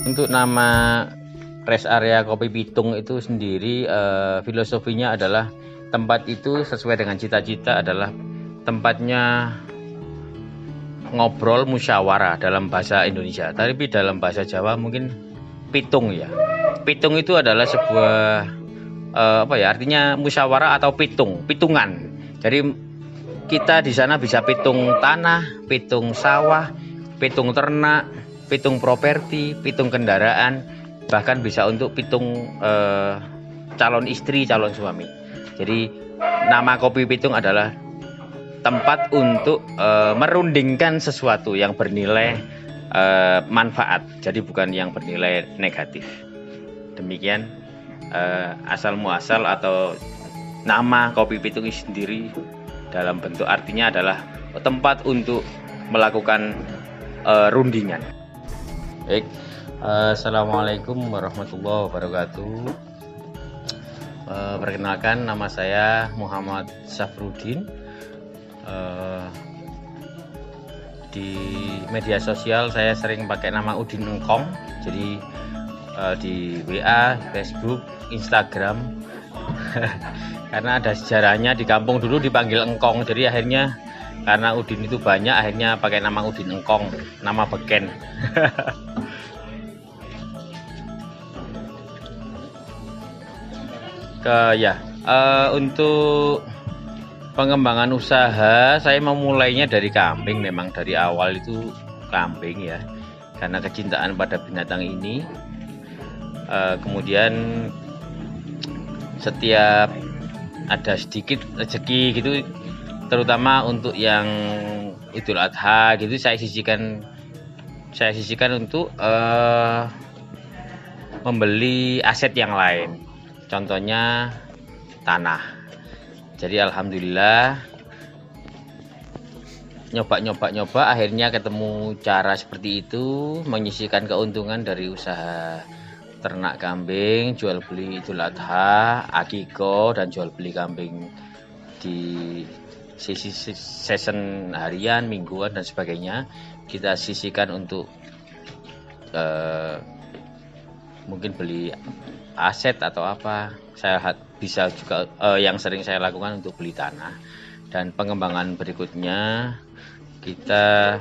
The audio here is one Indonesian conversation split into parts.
Untuk nama rest area Kopi Pitung itu sendiri filosofinya adalah tempat itu sesuai dengan cita-cita adalah tempatnya ngobrol musyawarah dalam bahasa Indonesia, tapi dalam bahasa Jawa mungkin pitung ya. Pitung itu adalah sebuah artinya musyawarah atau pitungan. Jadi kita di sana bisa pitung tanah, pitung sawah, pitung ternak, pitung properti, pitung kendaraan, bahkan bisa untuk pitung calon istri, calon suami. Jadi nama Kopi Pitung adalah tempat untuk merundingkan sesuatu yang bernilai manfaat, jadi bukan yang bernilai negatif. Demikian asal muasal atau nama Kopi Pitung sendiri dalam bentuk artinya adalah tempat untuk melakukan rundingan. Baik, assalamualaikum warahmatullahi wabarakatuh. Perkenalkan, nama saya Muhammad Safrudin. Di media sosial saya sering pakai nama Udin Engkong. Jadi di WA, Facebook, Instagram. Karena ada sejarahnya, di kampung dulu dipanggil Engkong, jadi akhirnya karena Udin itu banyak, akhirnya pakai nama Udin Engkong, nama beken. Untuk pengembangan usaha saya memulainya dari kambing. Memang dari awal itu kambing ya, karena kecintaan pada binatang ini. Kemudian setiap ada sedikit rezeki gitu, terutama untuk yang Idul Adha gitu, saya sisihkan untuk membeli aset yang lain, contohnya tanah. Jadi alhamdulillah nyoba akhirnya ketemu cara seperti itu, menyisihkan keuntungan dari usaha ternak kambing, jual beli Idul Adha, akikoh, dan jual beli kambing di sisi season harian, mingguan, dan sebagainya. Kita sisihkan untuk mungkin beli aset atau apa. Saya bisa juga yang sering saya lakukan untuk beli tanah. Dan pengembangan berikutnya kita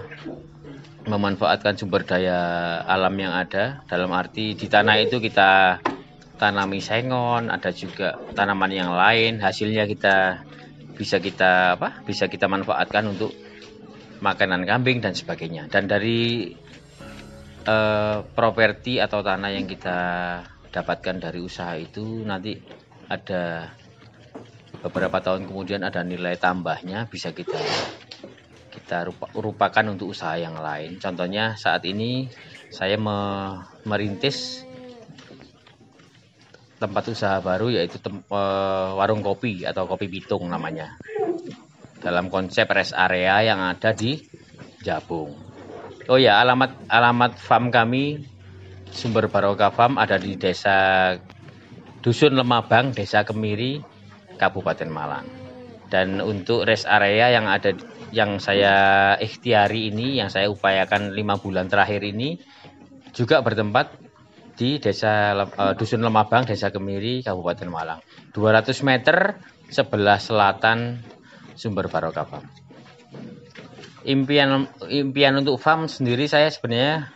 memanfaatkan sumber daya alam yang ada, dalam arti di tanah itu kita tanami sengon, ada juga tanaman yang lain, hasilnya bisa kita manfaatkan untuk makanan kambing dan sebagainya. Dan dari properti atau tanah yang kita dapatkan dari usaha itu, nanti ada beberapa tahun kemudian ada nilai tambahnya, bisa kita rupakan untuk usaha yang lain. Contohnya saat ini saya merintis tempat usaha baru, yaitu warung kopi atau Kopi Pitung namanya, dalam konsep rest area yang ada di Jabung. Oh ya, alamat farm kami Sumber Barokah Farm ada di Desa Dusun Lemabang, Desa Kemiri, Kabupaten Malang. Dan untuk rest area yang saya ikhtiari ini, yang saya upayakan 5 bulan terakhir ini, juga bertempat di Dusun Lemabang, Desa Kemiri, Kabupaten Malang. 200 meter sebelah selatan Sumber Barokah Farm. Impian untuk farm sendiri, saya sebenarnya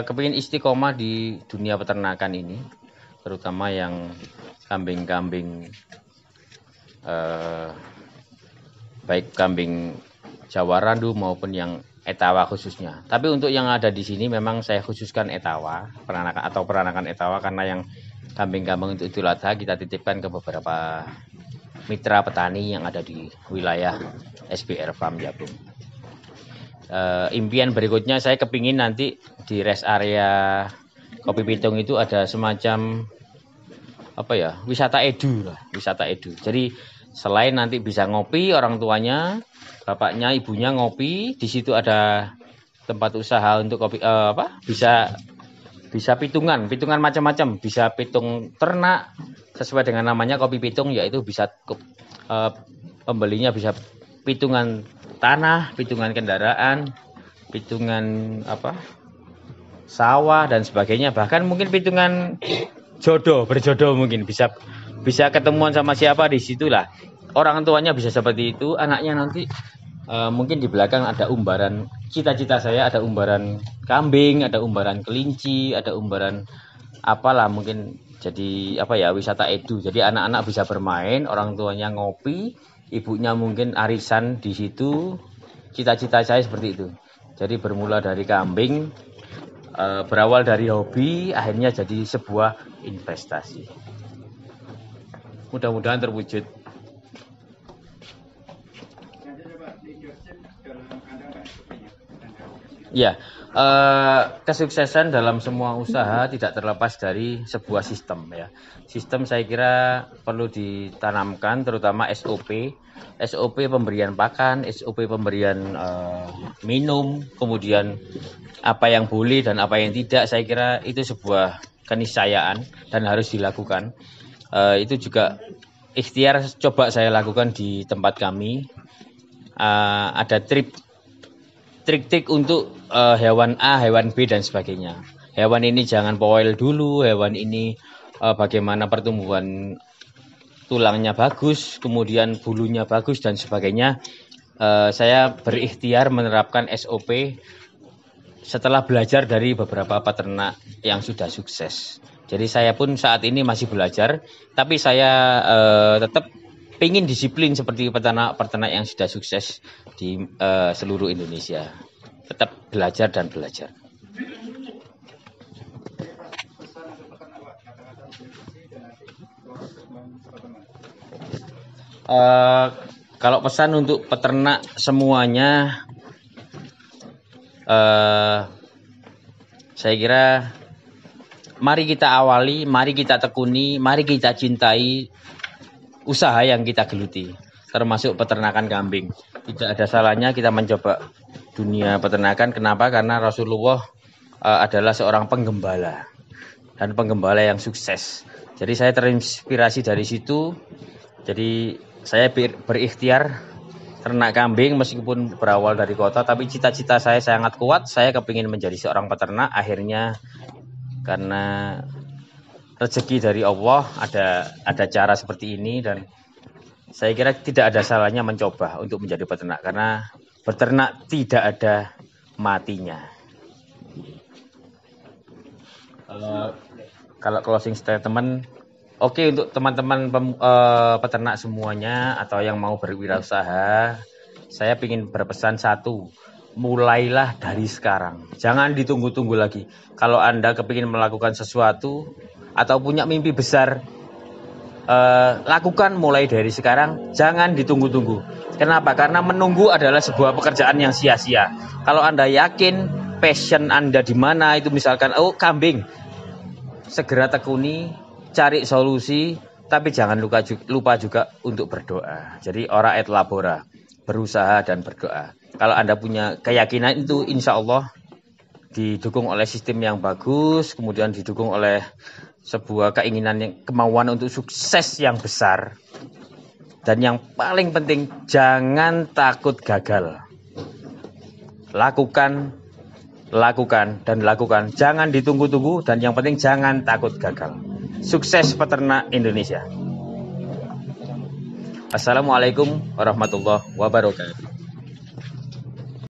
kepingin istiqomah di dunia peternakan ini, terutama yang kambing-kambing, baik kambing Jawa Randu maupun yang Etawa khususnya. Tapi untuk yang ada di sini memang saya khususkan Etawa, peranakan Etawa, karena yang kambing-kambing untuk Idul Adha kita titipkan ke beberapa mitra petani yang ada di wilayah SBR Farm Jabung. Impian berikutnya, saya kepingin nanti di rest area Kopi Pitung itu ada semacam wisata edu. Jadi selain nanti bisa ngopi, orang tuanya, bapaknya, ibunya ngopi, di situ ada tempat usaha untuk kopi, bisa pitungan macam-macam, bisa pitung ternak sesuai dengan namanya Kopi Pitung, yaitu bisa pembelinya bisa pitungan tanah, pitungan kendaraan, pitungan sawah dan sebagainya, bahkan mungkin pitungan berjodoh mungkin bisa ketemuan sama siapa di situlah. Orang tuanya bisa seperti itu, anaknya nanti mungkin di belakang ada umbaran cita-cita saya, ada umbaran kambing, ada umbaran kelinci, ada umbaran apalah mungkin jadi wisata edu. Jadi anak-anak bisa bermain, orang tuanya ngopi, ibunya mungkin arisan di situ. Cita-cita saya seperti itu. Jadi bermula dari kambing, berawal dari hobi, akhirnya jadi sebuah investasi. Mudah-mudahan terwujud. Ya, kesuksesan dalam semua usaha tidak terlepas dari sebuah sistem ya. Sistem saya kira perlu ditanamkan, terutama SOP pemberian pakan, SOP pemberian minum, kemudian apa yang boleh dan apa yang tidak. Saya kira itu sebuah keniscayaan dan harus dilakukan. Itu juga ikhtiar coba saya lakukan di tempat kami. Ada trik-trik untuk hewan A, hewan B dan sebagainya. Hewan ini jangan poel dulu, hewan ini bagaimana pertumbuhan tulangnya bagus, kemudian bulunya bagus dan sebagainya. Saya berikhtiar menerapkan SOP setelah belajar dari beberapa peternak yang sudah sukses. Jadi saya pun saat ini masih belajar, tapi saya tetap ingin disiplin seperti peternak yang sudah sukses di seluruh Indonesia. Tetap belajar dan belajar. Kalau pesan untuk peternak semuanya, saya kira mari kita awali, mari kita tekuni, mari kita cintai usaha yang kita geluti, termasuk peternakan kambing. Tidak ada salahnya kita mencoba dunia peternakan. Kenapa? Karena Rasulullah adalah seorang penggembala dan penggembala yang sukses. Jadi saya terinspirasi dari situ. Jadi saya berikhtiar ternak kambing meskipun berawal dari kota, tapi cita-cita saya sangat kuat. Saya kepingin menjadi seorang peternak. Akhirnya karena rezeki dari Allah ada cara seperti ini, dan saya kira tidak ada salahnya mencoba untuk menjadi peternak, karena beternak tidak ada matinya. Kalau closing statement, oke, untuk teman-teman peternak semuanya atau yang mau berwirausaha, saya ingin berpesan satu, mulailah dari sekarang. Jangan ditunggu-tunggu lagi. Kalau Anda kepingin melakukan sesuatu atau punya mimpi besar, lakukan mulai dari sekarang. Jangan ditunggu-tunggu. Kenapa? Karena menunggu adalah sebuah pekerjaan yang sia-sia. Kalau Anda yakin passion Anda di mana, itu misalkan kambing, segera tekuni, cari solusi, tapi jangan lupa juga untuk berdoa. Jadi ora et labora, berusaha dan berdoa. Kalau Anda punya keyakinan itu, insya Allah didukung oleh sistem yang bagus, kemudian didukung oleh sebuah keinginan, kemauan untuk sukses yang besar. Dan yang paling penting, jangan takut gagal. Lakukan, dan lakukan. Jangan ditunggu-tunggu, dan yang penting jangan takut gagal. Sukses peternak Indonesia. Assalamualaikum warahmatullahi wabarakatuh.